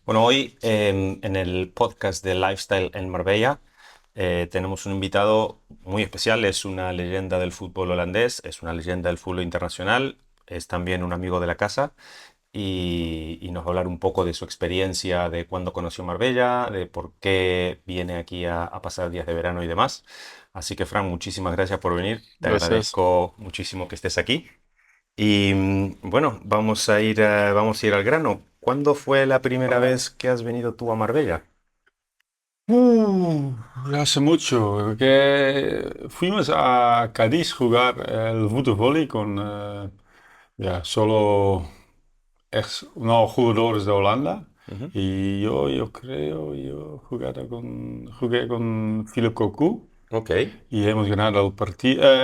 Bueno, hoy en el podcast de Lifestyle en Marbella tenemos un invitado muy especial, es una leyenda del fútbol holandés, es una leyenda del fútbol internacional, es también un amigo de la casa y nos va a hablar un poco de su experiencia, de cuándo conoció Marbella, de por qué viene aquí a pasar días de verano y demás. Así que, Fran, muchísimas gracias por venir, te Gracias. agradezco muchísimo que estés aquí. Y bueno, vamos a ir al grano. ¿Cuándo fue la primera vez que has venido tú a Marbella? Uh, Hace mucho que fuimos a Cádiz jugar el voetbalvóley con solo no, jugadores de Holanda. Ujú. Y yo creo, jugué con Philip Cocu Ok, y hemos ganado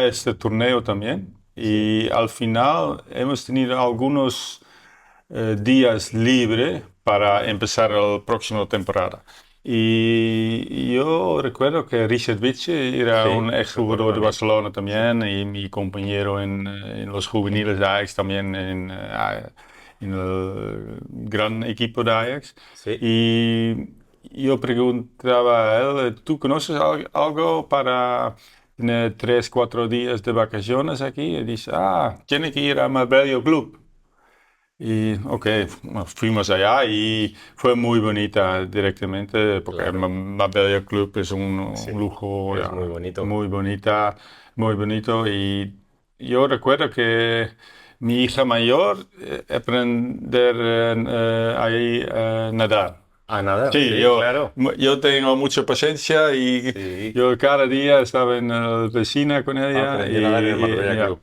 este torneo también. sí, Y al final hemos tenido algunos días libre para empezar la próxima temporada. Y yo recuerdo que Richard Witse era un sí, ex recuerdo jugador de también. Barcelona Sí, también y mi compañero en los juveniles de Ajax también en el gran equipo de Ajax. sí. Y yo preguntaba a él, ¿tú conoces algo para tener 3, 4 días de vacaciones aquí? Y dice, tiene que ir a Marbella Club. Y ok, fuimos allá y fue muy bonita directamente porque Claro, Marbella Club es un sí, lujo es muy ya, bonito. muy bonita, muy bonito. Y yo recuerdo que mi hija mayor aprender ahí nadar. A nadar, Sí, sí, claro. yo tengo mucha paciencia y Sí, yo cada día estaba en la piscina con ella aprendí a nadar en el Marbella ya. Club.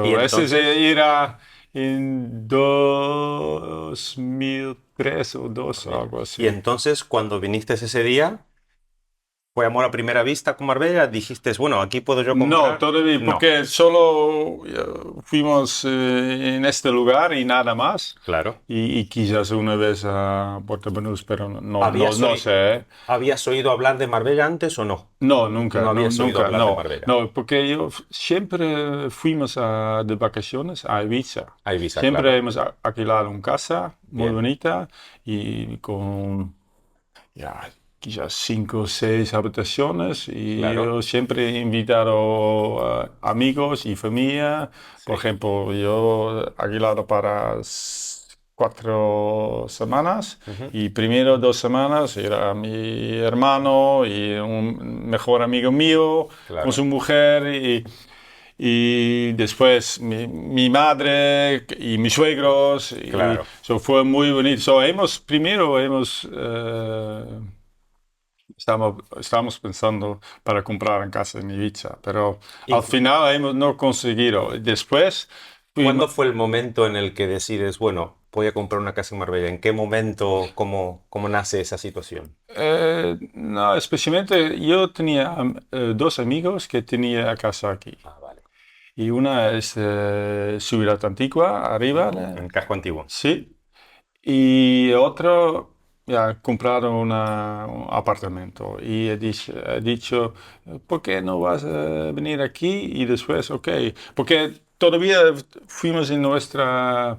Y So, ese entonces, era en 2003 o ah, 2, mira. algo Y así. entonces cuando viniste ese día, ¿fue amor a primera vista con Marbella? Dijiste, bueno, aquí puedo yo No, comprar. todavía, No, porque solo fuimos en este lugar y nada más. claro. Y quizás una vez a Puerto Banús, pero ¿Habías no oído, sé. habías oído hablar de Marbella antes o no? No, No nunca, habías oído nunca, hablar de no, Marbella. no, porque yo siempre fuimos de vacaciones a Ibiza. A Ibiza, Siempre claro. hemos alquilado una casa muy Bien, bonita y con ya, quizás 5 o 6 habitaciones y claro. yo siempre he invitado amigos y familia. Por Sí, ejemplo, yo he alquilado para 4 semanas ujú, y primero 2 semanas era mi hermano y un mejor amigo mío con su claro, mujer y después mi madre y mis suegros y claro. eso fue muy bonito. So, primero hemos estábamos pensando para comprar en casa en Ibiza, pero ¿Y al final hemos no conseguido. Después fuimos, cuándo fue el momento en el que decides, bueno, voy a comprar una casa en Marbella? ¿En qué momento, cómo nace esa situación? no, especialmente yo tenía 2 amigos que tenía casa aquí. Ah, vale. Y una es Ciudad Antigua, arriba, Ujú, en Casco Antiguo. sí. Y otro, ya, compraron un apartamento. Y he dicho, ¿por qué no vas a venir aquí? Y después, ok, porque todavía fuimos en nuestra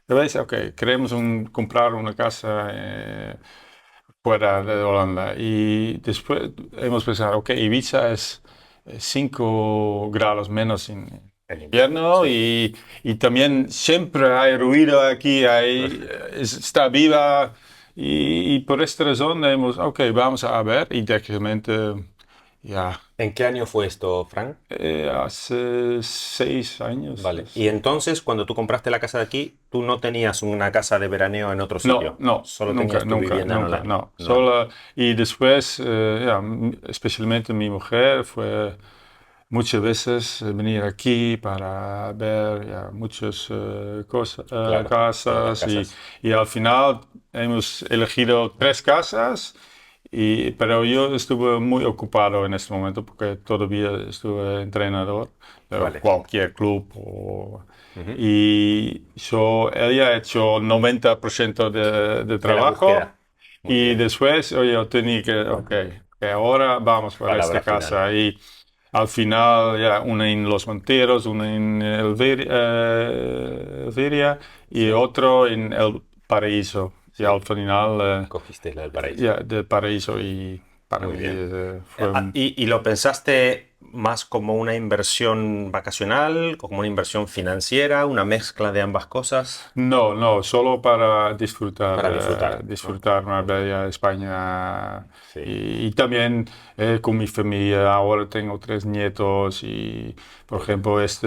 cabeza, ok, queremos comprar una casa fuera de Holanda. Y después hemos pensado, ok, Ibiza es 5 grados menos en En invierno, invierno sí. y también siempre hay ruido aquí, está viva y por esta razón hemos, ok, vamos a ver y directamente, ya, ¿En qué año fue esto, Frank? hace 6 años. Vale. Y entonces, cuando tú compraste la casa de aquí, tú no tenías una casa de veraneo en otro No, sitio. no, Solo nunca, tenías tu nunca, vivienda en nunca, Holanda. no. Vale. Solo, y después, especialmente mi mujer fue muchas veces venir aquí para ver ya, muchas Claro. Otras casas casas. y al final hemos elegido 3 casas, pero yo estuve muy ocupado en este momento porque todavía estuve entrenador de Vale. cualquier club. Ujú. Y ella ha hecho 90% de De la trabajo búsqueda. Muy y bien. después yo tenía que, ok, que ahora vamos para esta Palabra final. casa. Y al final, ya, una en Los Monteros, una en Elveria y Sí. otro en El Paraíso. y al final Cogiste la del paraíso. ya, del paraíso y para Muy mí bien. fue ¿Y lo pensaste más como una inversión vacacional, como una inversión financiera, una mezcla de ambas cosas? no, no, solo para disfrutar, Para disfrutar, ¿no? disfrutar Perfecto. Marbella, España Sí, y también con mi familia. Ahora tengo 3 nietos y, por muy bien, ejemplo, este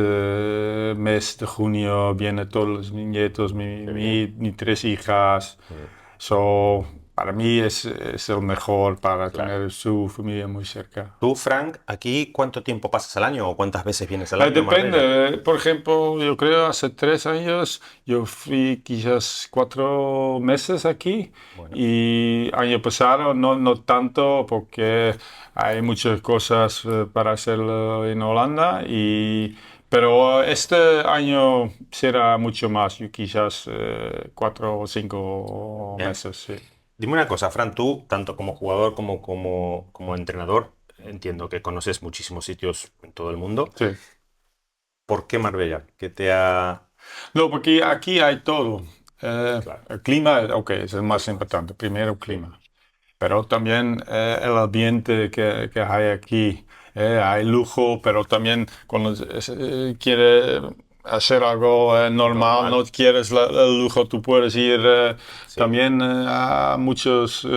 mes de junio vienen todos mis nietos, qué bien. mis 3 hijas. Mm, So, para mí es el mejor para claro. tener su familia muy cerca. Tú, Frank, aquí, ¿cuánto tiempo pasas al año o cuántas veces vienes al año a Marbella? Depende, por ejemplo, yo creo hace 3 años yo fui quizás 4 meses aquí Bueno, y año pasado no tanto porque hay muchas cosas para hacerlo en Holanda pero este año será mucho más, yo quizás 4 o 5 bien. meses, sí. Dime una cosa, Fran, tú, tanto como jugador como entrenador, entiendo que conoces muchísimos sitios en todo el mundo. Sí. ¿Por qué Marbella? ¿Qué te ha...? No, porque aquí hay todo. Claro, El clima, ok, es el más clima, importante. Primero, el sí, clima. Pero también el ambiente que hay aquí. Hay lujo, pero también cuando quiere hacer algo normal, no normal, quieres el lujo, tú puedes ir sí, también a muchos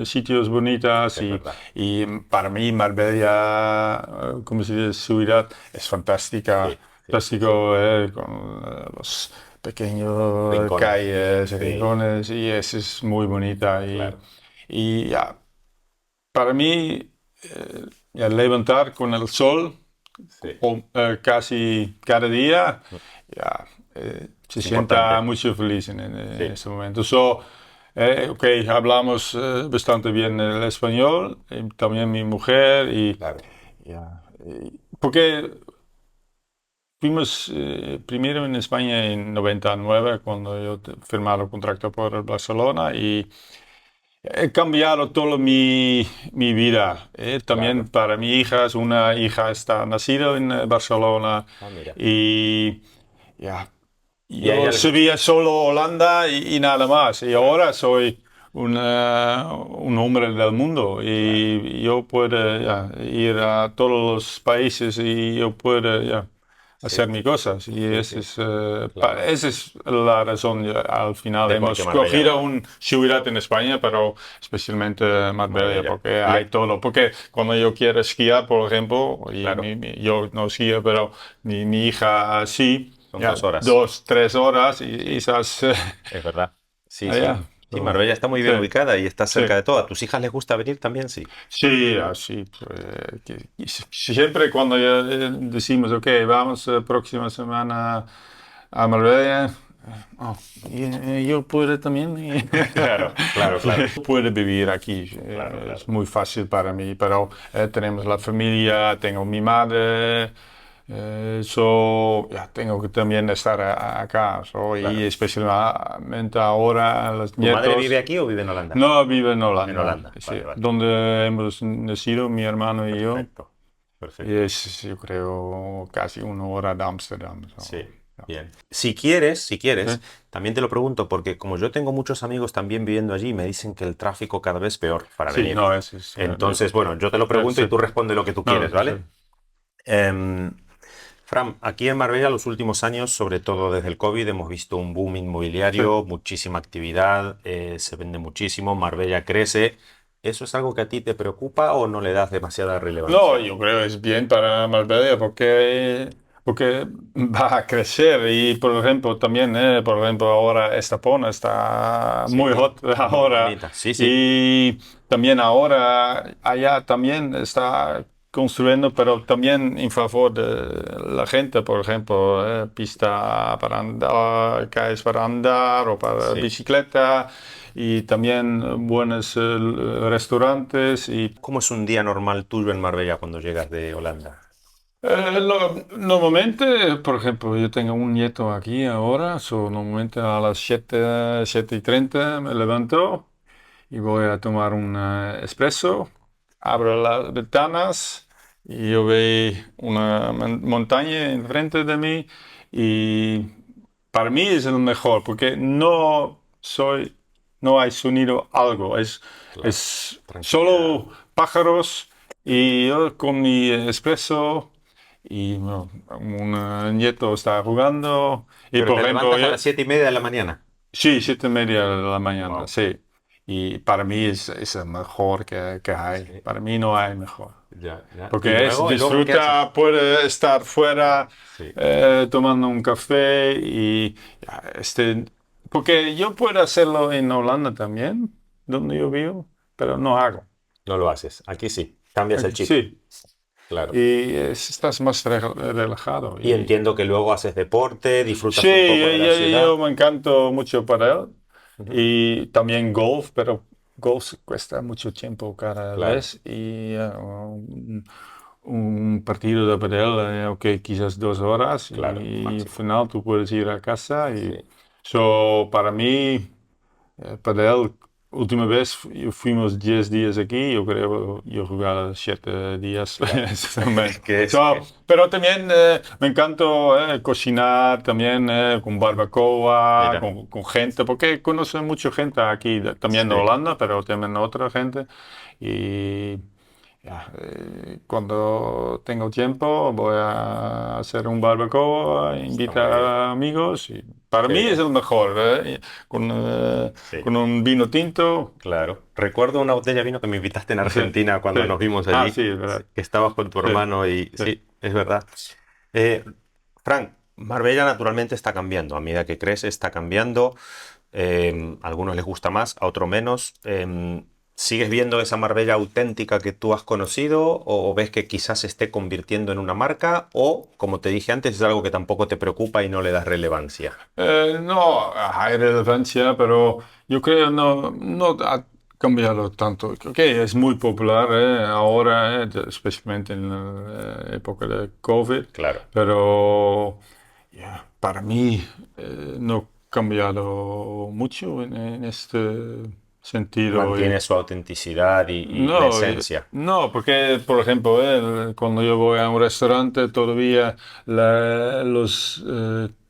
sitios bonitos es verdad. y para mí Marbella, como se dice, ciudad es fantástica. Sí, sí, sí, sí. Fantástico con los pequeños Rincones, calles, sí, rincones y es muy bonita claro, y ya, para mí, ya levantar con el sol sí. casi cada día, ya, se Es sienta importante, muy feliz en sí, ese momento. So, ok, hablamos bastante bien el español, también mi mujer, y claro. ya, porque fuimos primero en España en 99 cuando yo firmaba el contrato por el Barcelona y he cambiado toda mi vida. También Claro. para mi hija, una hija está nacida en Barcelona Ah, mira. y ya, ¿Y a yo ella le gusta? sabía solo Holanda y nada más. Y Claro, ahora soy un hombre del mundo claro. y yo puedo ya, ir a todos los países y yo puedo ya, Sí, hacer mis cosas. Y sí, sí, claro. esa es la razón. Ya, al final De por qué hemos Marbella. cogido un ciudad en España, pero especialmente Marbella, Marbella. porque Y, hay todo. Porque cuando yo quiero esquiar, por ejemplo, claro, yo no esquío, pero mi hija sí. son Ya, 2 horas. 2, 3 horas y esas Es verdad. Sí, sí. allá. Sí, So, Marbella está muy sí, bien ubicada y está sí, cerca de todo. ¿A tus hijas les gusta venir también? Sí. sí, así. Siempre cuando ya, decimos, ok, vamos próxima semana a Marbella, oh, yo puedo también. Claro, claro, Sí, claro. puedo vivir aquí, Claro, es claro. muy fácil para mí, pero tenemos la familia, tengo mi madre. Ya tengo que también estar acá. Y Claro. especialmente ahora los ¿Tu madre vive nietos aquí o vive en Holanda? no viven en En Holanda, Holanda. sí, Vale, vale. donde hemos nacido mi hermano y yo. Perfecto. Y Perfecto. es, yo creo, casi 1 hora de Ámsterdam. Sí. Ya. Bien. Si quieres, Sí, también te lo pregunto porque como yo tengo muchos amigos también viviendo allí, me dicen que el tráfico cada vez peor para sí, venir. no, es Entonces, bueno, yo te lo pregunto sí, y tú responde lo que tú quieres, no, sí, ¿vale? Em, Fran, aquí en Marbella los últimos años, sobre todo desde el COVID, hemos visto un boom sí. inmobiliario, muchísima actividad, se vende muchísimo, Marbella crece. ¿Eso es algo que a ti te preocupa o no le das demasiada No, relevancia? yo creo que es bien para Marbella porque va a crecer y por ejemplo también, por ejemplo ahora Estepona está muy Sí, hot muy ahora bonita. Sí, sí. y también ahora allá también está construyendo pero también en favor de la gente, por ejemplo, pista para andar, calles para andar o para Sí. bicicleta y también buenos restaurantes y ¿Cómo es un día normal tuyo en Marbella cuando llegas de Holanda? normalmente, por ejemplo, yo tengo un nieto aquí ahora, normalmente a las 7:30 me levanto y voy a tomar un espresso, abro las ventanas y yo veo una montaña enfrente de mí y para mí es el mejor porque no soy no hay sonido algo, Claro, es tranquilidad. solo pájaros y yo con mi espresso y bueno, un nieto está jugando y Pero por te ejemplo, levantas a las 7:30 de la mañana. sí, 7:30 de la mañana, Wow. sí. Y para mí es el mejor que hay. Sí, Para mí no hay mejor. ya, ya. ¿Y Porque es luego qué haces? disfruta, puede estar fuera Sí, tomando un café y ya, porque yo puedo hacerlo en Holanda también, donde yo vivo, pero no hago. no lo haces. Aquí sí, cambias el Aquí chip. sí. Claro. Y estás más relajado. Y entiendo que luego haces deporte, Sí, disfrutas un poco de la yo ciudad. me encanto mucho para él. Ujú. Y también golf, pero golf cuesta mucho tiempo cada Claro, vez. Y un partido de padel, ok, quizás 2 horas. claro, Y al máximo. final tú puedes ir a casa. Sí. Y para mí, padel, última vez fuimos 10 días aquí. Yo creo yo jugaba 7 días. Claro. También. Que es, So, pero también me encanta cocinar también con barbacoa, mira, con gente, porque conozco mucha gente aquí, también de sí. Holanda, pero también otra gente. Y ya, cuando tengo tiempo voy a hacer un barbacoa, Está muy invitar bien. a amigos. Y para Qué mí es bien. el mejor, con, Sí, con un vino tinto. claro. Recuerdo una botella de vino que me invitaste en Sí, Argentina sí. cuando nos vimos Ah, allí, sí, es sí, verdad. que estabas con tu Sí, hermano y sí. sí, es verdad. Eh, Frank, Marbella naturalmente está cambiando. A medida que crece, está cambiando. A algunos les gusta más, a otros menos. ¿Sigues viendo esa Marbella auténtica que tú has conocido o ves que quizás se esté convirtiendo en una marca o, como te dije antes, es algo que tampoco te preocupa y no le das relevancia? No, hay relevancia, pero yo creo no ha cambiado tanto. Ok, es muy popular ahora, especialmente en la época de COVID, Claro, pero para mí no ha cambiado mucho en este sentido. mantiene su autenticidad y la No, esencia. no, porque por ejemplo, cuando yo voy a un restaurante todavía los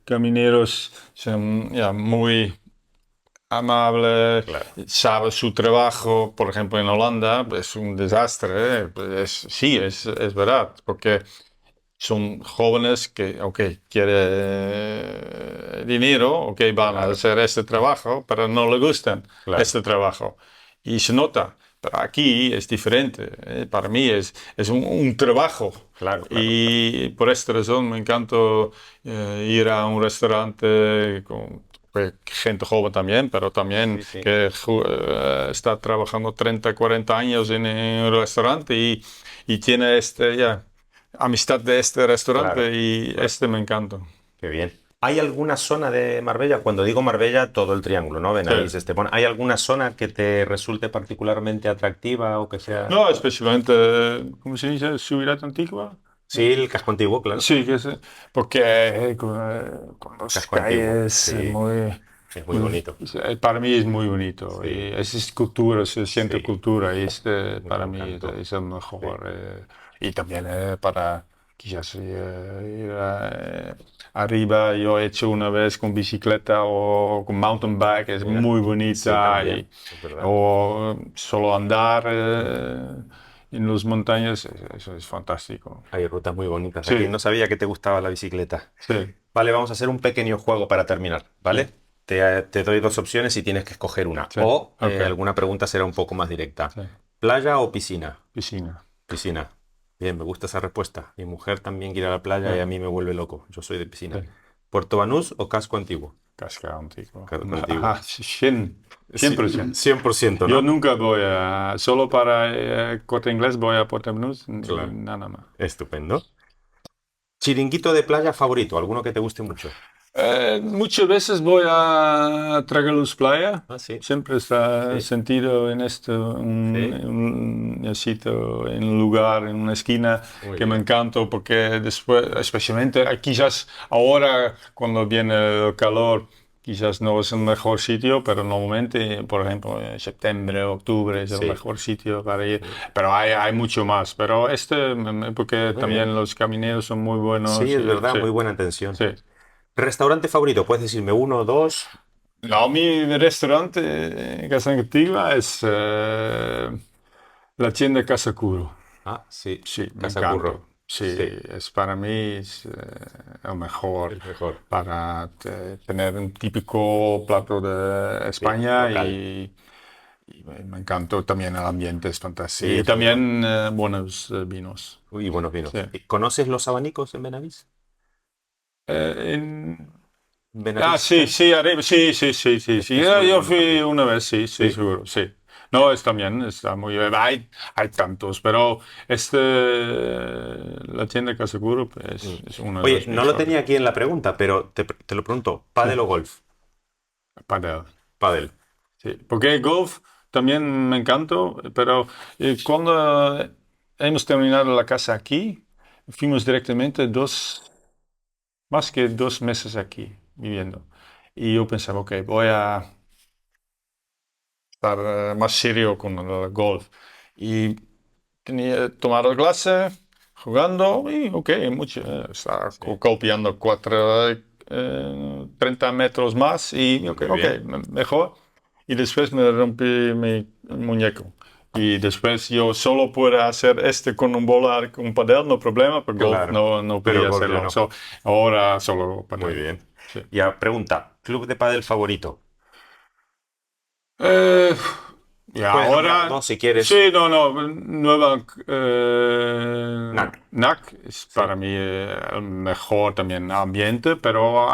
camineros son ya muy amables, Claro, saben su trabajo. Por ejemplo, en Holanda es un desastre, pues sí, es verdad, porque son jóvenes que, ok, quieren dinero, ok, van a claro, hacer este trabajo, pero no le gustan claro, este trabajo. Y se nota. Pero aquí es diferente. Para mí es un trabajo. claro, claro, claro. Y por esta razón me encanta ir a un restaurante con gente joven también, pero también Sí, sí. que está trabajando 30, 40 años en un restaurante y tiene ya amistad de este restaurante Claro, y claro. este me encanta. Qué bien. ¿Hay alguna zona de Marbella? Cuando digo Marbella, todo el triángulo, ¿no? Sí. Benavís, Estepona. ¿Hay alguna zona que te resulte particularmente atractiva o que sea... No, especialmente, ¿cómo se dice? Ciudad Antigua. Sí, el casco antiguo, claro. Sí, porque con las Casco antiguo, calles sí. Es muy muy- bonito. para mí es muy bonito. Y Sí, es cultura, se siente sí. cultura y A mí me para mí encantó. es el Sí, mejor. Y también para quizás ir arriba, yo he hecho una vez con bicicleta o con mountain bike, es mira. muy Sí, bonita. también, es verdad. O solo andar en las montañas, eso es fantástico. Hay rutas muy bonitas aquí. Sí, No sabía que te gustaba la bicicleta. sí, Vale, vamos a hacer un pequeño juego para terminar, sí, ¿vale? Te doy dos opciones y tienes que escoger una. sí. O Ok, alguna pregunta será un poco más directa. sí. ¿Playa o piscina? Piscina. Piscina. Bien, me gusta esa respuesta. Mi mujer también quiere ir a la playa y Sí, a mí me vuelve loco. Yo soy de piscina. sí. ¿Puerto Banús o casco antiguo? Casca antigua. Casco antiguo. Ajá, 100, Sí, 100%. 100%, Yo ¿no? nunca voy solo para Corte Inglés voy a Puerto Banús y Claro. nada más. Estupendo. Chiringuito de playa favorito, alguno que te guste mucho. Muchas veces voy a Tragaluz Playa. Ah, sí. Siempre está Sí, sentido en esto, sí. un sitio, en un lugar, en una esquina Muy que me bien. encanta porque después, especialmente quizás ahora cuando viene el calor, quizás no es el mejor sitio, pero normalmente, por ejemplo, en septiembre, octubre es el Sí. mejor sitio para ir. Sí. Pero hay mucho más. Pero porque Muy bien. también los camineros son muy Sí, buenos es y verdad, sí. muy buena atención. Sí. Restaurante favorito, puedes decirme uno o dos. No, mi restaurante Casa Antigua es la tienda Casa Curo. Ah, sí, Sí, me Casa encanta. Curro. Sí, Sí, es para mí es, el mejor el mejor. para tener un típico plato de Sí, España local. y me encantó también el ambiente, es fantástico. Sí, Y es muy bueno. también buenos vinos. Y buenos Sí. vinos. ¿Conoces los abanicos en Benavís? Eh, en- Benavís sí, Stand. sí, arriba, sí, sí, sí, sí, sí. Es muy Yo bueno fui también. una vez, sí, sí, Sí. seguro, sí. No, es también, está muy bien. Hay tantos, pero la tienda Caseguro Mm. pues, es uno de Oye, los no lo mejores. tenía aquí en la pregunta, pero te lo pregunto. Sí, ¿Pádel o golf? padel. Pádel. Sí, porque el golf también me encantó, pero cuando hemos terminado la casa aquí, fuimos directamente más que 2 meses aquí viviendo. Y yo pensaba, ok, voy a estar más serio con el golf. Y tenía tomado clase, jugando, y ok, mucho, estaba Sí. golpeando 30 metros más, y ok, Muy ok, bien. mejor. Y después me rompí mi muñeco. Y después yo solo puedo hacer con un bola, un padel, no problema, pero golf Claro. no Pero podía golf ya hacerlo. no. Ahora solo Muy padel. bien. Sí. Ya, pregunta. ¿Club de pádel favorito? Eh, y Puedes nombrar ahora, dos si quieres. sí, no, no, nueva NAC. NAC es Sí. para mí el mejor también ambiente, pero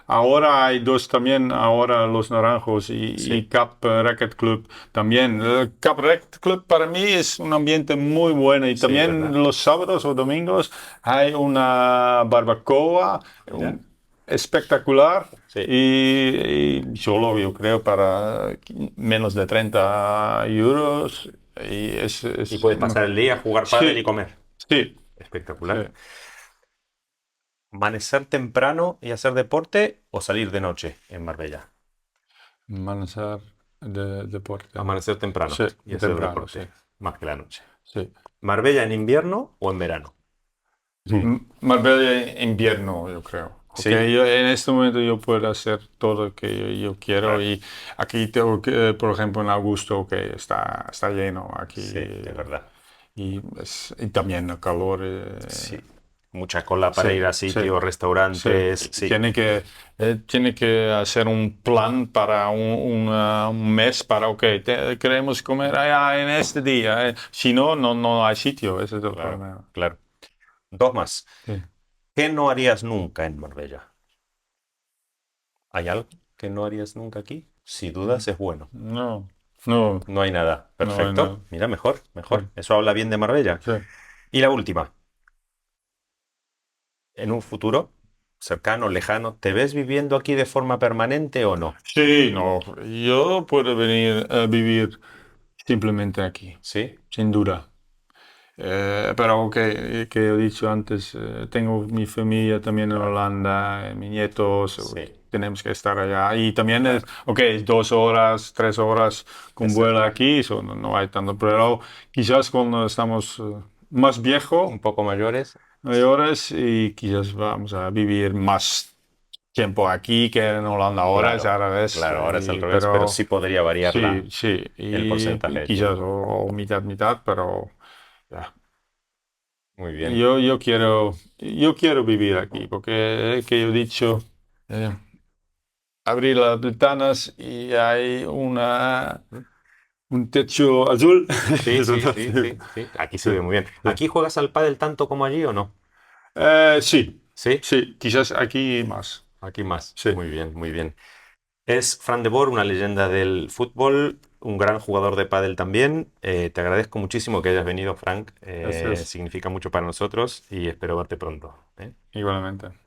ahora hay dos también, ahora Los Naranjos y Sí. Cap Racket Club también. El Cap Racket Club para mí es un ambiente muy bueno y Sí, también ¿verdad? los sábados o domingos hay una barbacoa, Mira. espectacular Sí. y solo yo creo para menos de 30 euros y Y puedes pasar el día, jugar pádel y sí, comer. sí, sí. Espectacular. ¿Amanecer temprano y hacer deporte o salir de noche en Marbella? Manejar de deporte. Amanecer temprano Sí, y hacer temprano, sí, deporte, más que la noche. sí. ¿Marbella en invierno o en verano? Marbella invierno, yo creo. Ok, Sí, en este momento yo puedo hacer todo lo que yo quiero claro. y aquí tengo que, por ejemplo, en agosto, ok, está lleno aquí Sí, es verdad. y también el calor. Sí. Mucha cola Sí, para ir a sí, sitios, sí. restaurantes. Y Sí, tiene que hacer un plan para un mes para, ok, queremos comer allá en este día. Si no, no hay sitio, ese es el claro, problema. claro. Dos más. Sí. ¿Qué no harías nunca en Marbella? ¿Hay algo que no harías nunca aquí? Si dudas, es bueno. No, no, No hay nada. no hay Perfecto. nada. Mira, mejor, Sí, mejor. Eso habla bien de Marbella. sí. Y la última. En un futuro cercano, lejano, ¿te ves viviendo aquí de forma permanente o no? Sí, no, yo puedo venir a vivir simplemente aquí, Sí, sin duda. Pero que he dicho antes, tengo mi familia también en claro. Holanda, mis nietos, Sí, tenemos que estar allá. Y también claro. es 2 horas, 3 horas con Es vuelo cerca. aquí, eso no hay tanto. Pero quizás cuando estamos más Un viejos, poco mayores. mayores, y quizás vamos a vivir más tiempo aquí que en Holanda ahora, es Claro, al revés. claro, ahora es al revés, pero Pero sí podría variar sí, sí, el porcentaje y de quizás tiempo. o mitad, mitad, pero... ya. Muy bien. Yo quiero vivir aquí porque que yo he dicho, eh, abrir las ventanas y hay un techo azul. Sí, Eso sí, no sí, te- sí, sí. Aquí se sí, ve muy bien. sí. ¿Aquí juegas al pádel tanto como allí o no? Sí, Sí, sí, quizás aquí más. aquí más. Sí, Muy bien, muy bien. Es Fran de Boer, una leyenda del fútbol, un gran jugador de pádel también. Te agradezco muchísimo que hayas venido, Frank. gracias. Significa mucho para nosotros y espero verte pronto. ¿Eh? Igualmente.